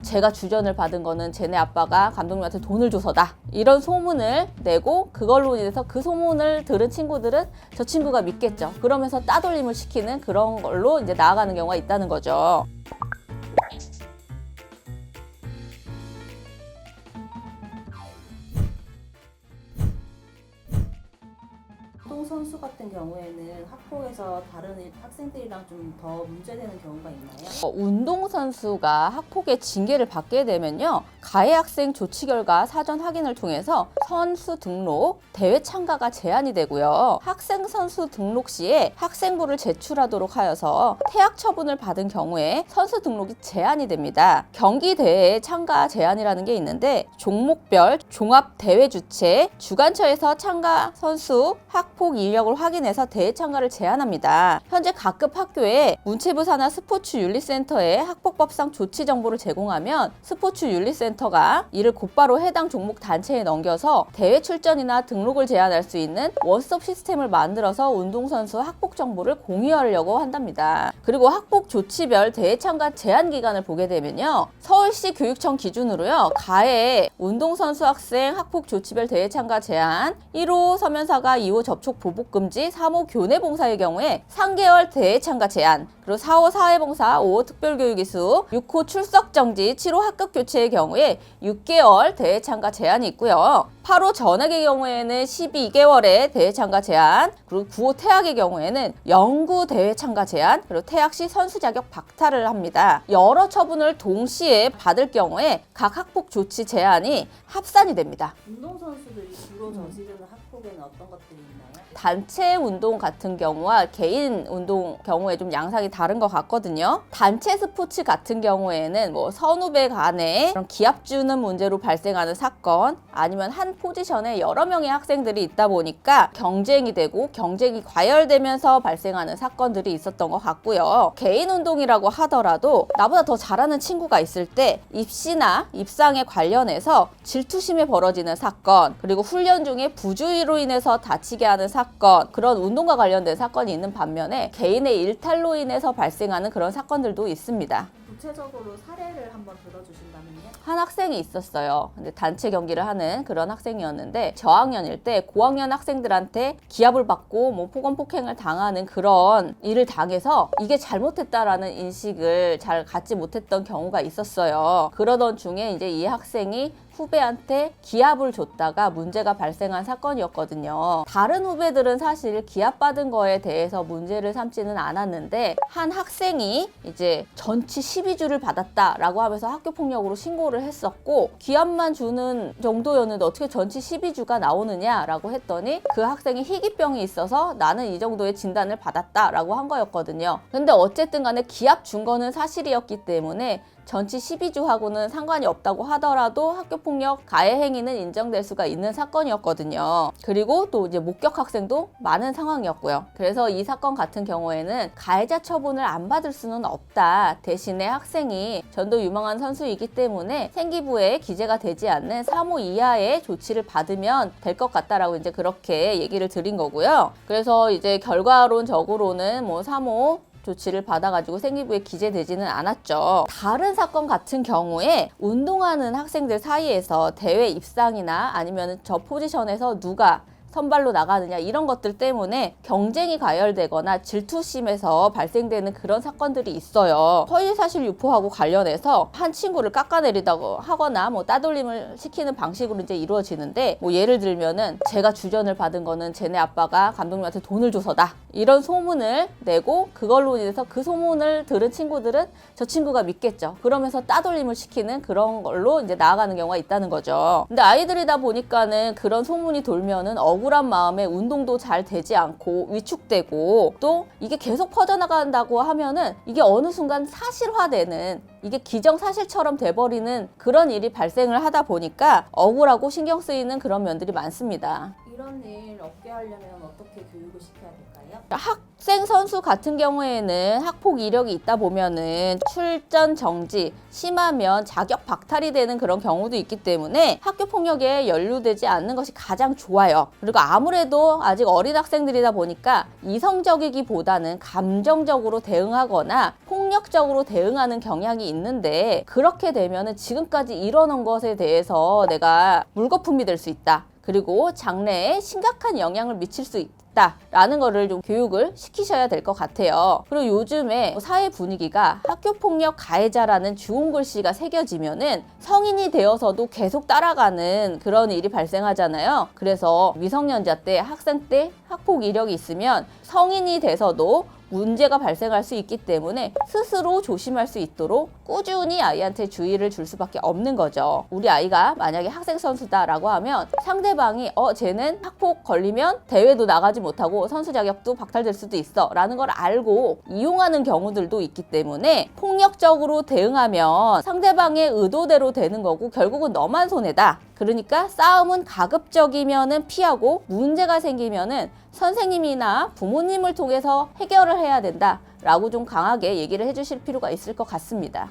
제가 주전을 받은 거는 쟤네 아빠가 감독님한테 돈을 줘서다, 이런 소문을 내고 그걸로 인해서 그 소문을 들은 친구들은 저 친구가 믿겠죠. 그러면서 따돌림을 시키는 그런 걸로 이제 나아가는 경우가 있다는 거죠. 선수 같은 경우에는 학폭에서 다른 학생들이랑 좀 더 문제되는 경우가 있나요? 운동선수가 학폭의 징계를 받게 되면요, 가해 학생 조치 결과 사전 확인을 통해서 선수 등록, 대회 참가가 제한이 되고요. 학생 선수 등록 시에 학생부를 제출하도록 하여서 퇴학 처분을 받은 경우에 선수 등록이 제한이 됩니다. 경기 대회에 참가 제한이라는 게 있는데, 종목별 종합 대회 주최 주관처에서 참가 선수 학폭 이력을 확인해서 대회 참가를 제한합니다. 현재 각급 학교에 문체부 산하 스포츠윤리센터에 학폭법상 조치 정보를 제공하면 스포츠윤리센터가 이를 곧바로 해당 종목 단체에 넘겨서 대회 출전이나 등록을 제한할 수 있는 원스톱 시스템을 만들어서 운동선수 학폭 정보를 공유하려고 한답니다. 그리고 학폭 조치별 대회 참가 제한 기간을 보게 되면요, 서울시 교육청 기준으로요, 가해 운동선수 학생 학폭 조치별 대회 참가 제한 1호 서면사가 2호 접촉 보복 금지, 3호 교내 봉사의 경우에 3개월 대회 참가 제한, 그리고 4호 사회봉사, 5호 특별교육이수, 6호 출석 정지, 7호 학급 교체의 경우에 6개월 대회 참가 제한이 있고요. 8호 전학의 경우에는 12개월의 대회 참가 제한, 그리고 9호 퇴학의 경우에는 영구 대회 참가 제한, 그리고 퇴학 시 선수 자격 박탈을 합니다. 여러 처분을 동시에 받을 경우에 각 학폭 조치 제한이 합산이 됩니다. 운동선수들이 주로 저지르는 학폭에는 어떤 것들이 있나요? 단체 운동 같은 경우와 개인 운동 경우에 좀 양상이 다른 것 같거든요. 단체 스포츠 같은 경우에는 뭐 선후배 간에 그런 기합 주는 문제로 발생하는 사건, 아니면 한 포지션에 여러 명의 학생들이 있다 보니까 경쟁이 되고 경쟁이 과열되면서 발생하는 사건들이 있었던 것 같고요. 개인 운동이라고 하더라도 나보다 더 잘하는 친구가 있을 때 입시나 입상에 관련해서 질투심에 벌어지는 사건, 그리고 훈련 중에 부주의로 인해서 다치게 하는 사건, 그런 운동과 관련된 사건이 있는 반면에 개인의 일탈로 인해서 발생하는 그런 사건들도 있습니다. 구체적으로 사례를 한번 들어주신다면요? 한 학생이 있었어요. 근데 단체 경기를 하는 그런 학생이었는데, 저학년일 때 고학년 학생들한테 기합을 받고 뭐 폭언 폭행을 당하는 그런 일을 당해서 이게 잘못했다라는 인식을 잘 갖지 못했던 경우가 있었어요. 그러던 중에 이제 이 학생이 후배한테 기합을 줬다가 문제가 발생한 사건이었거든요. 다른 후배들은 사실 기합받은 거에 대해서 문제를 삼지는 않았는데, 한 학생이 이제 전치 12주를 받았다라고 하면서 학교폭력으로 신고를 했었고, 기합만 주는 정도였는데 어떻게 전치 12주가 나오느냐라고 했더니 그 학생이 희귀병이 있어서 나는 이 정도의 진단을 받았다라고 한 거였거든요. 근데 어쨌든 간에 기합 준 거는 사실이었기 때문에 전치 12주하고는 상관이 없다고 하더라도 학교폭력 가해 행위는 인정될 수가 있는 사건이었거든요. 그리고 또 이제 목격 학생도 많은 상황이었고요. 그래서 이 사건 같은 경우에는 가해자 처분을 안 받을 수는 없다. 대신에 학생이 전도 유망한 선수이기 때문에 생기부에 기재가 되지 않는 3호 이하의 조치를 받으면 될 것 같다라고 이제 그렇게 얘기를 드린 거고요. 그래서 이제 결과론적으로는 뭐 3호 조치를 받아가지고 생기부에 기재되지는 않았죠. 다른 사건 같은 경우에 운동하는 학생들 사이에서 대회 입상이나 아니면 저 포지션에서 누가 선발로 나가느냐, 이런 것들 때문에 경쟁이 가열되거나 질투심에서 발생되는 그런 사건들이 있어요. 허위사실 유포하고 관련해서 한 친구를 깎아내리다고 하거나 뭐 따돌림을 시키는 방식으로 이제 이루어지는데, 뭐 예를 들면은 제가 주전을 받은 거는 쟤네 아빠가 감독님한테 돈을 줘서다, 이런 소문을 내고 그걸로 인해서 그 소문을 들은 친구들은 저 친구가 믿겠죠. 그러면서 따돌림을 시키는 그런 걸로 이제 나아가는 경우가 있다는 거죠. 근데 아이들이다 보니까는 그런 소문이 돌면은 억울한 마음에 운동도 잘 되지 않고 위축되고, 또 이게 계속 퍼져나간다고 하면은 이게 어느 순간 사실화되는, 이게 기정사실처럼 돼버리는 그런 일이 발생을 하다 보니까 억울하고 신경 쓰이는 그런 면들이 많습니다. 이런 일 없게 하려면 어떻게 교육을 시켜야 될까요? 학생 선수 같은 경우에는 학폭 이력이 있다 보면은 출전 정지, 심하면 자격 박탈이 되는 그런 경우도 있기 때문에 학교 폭력에 연루되지 않는 것이 가장 좋아요. 그리고 아무래도 아직 어린 학생들이다 보니까 이성적이기보다는 감정적으로 대응하거나 폭력적으로 대응하는 경향이 있는데, 그렇게 되면은 지금까지 일어난 것에 대해서 내가 물거품이 될 수 있다. 그리고 장래에 심각한 영향을 미칠 수 있다 라는 거를 좀 교육을 시키셔야 될 것 같아요. 그리고 요즘에 사회 분위기가 학교폭력 가해자라는 주홍 글씨가 새겨지면은 성인이 되어서도 계속 따라가는 그런 일이 발생하잖아요. 그래서 미성년자 때, 학생 때 학폭 이력이 있으면 성인이 돼서도 문제가 발생할 수 있기 때문에 스스로 조심할 수 있도록 꾸준히 아이한테 주의를 줄 수밖에 없는 거죠. 우리 아이가 만약에 학생 선수다라고 하면 상대방이 쟤는 학폭 걸리면 대회도 나가지 못하고 선수 자격도 박탈될 수도 있어 라는 걸 알고 이용하는 경우들도 있기 때문에 폭력적으로 대응하면 상대방의 의도대로 되는 거고 결국은 너만 손해다. 그러니까 싸움은 가급적이면은 피하고 문제가 생기면은 선생님이나 부모님을 통해서 해결을 해야 된다라고 좀 강하게 얘기를 해주실 필요가 있을 것 같습니다.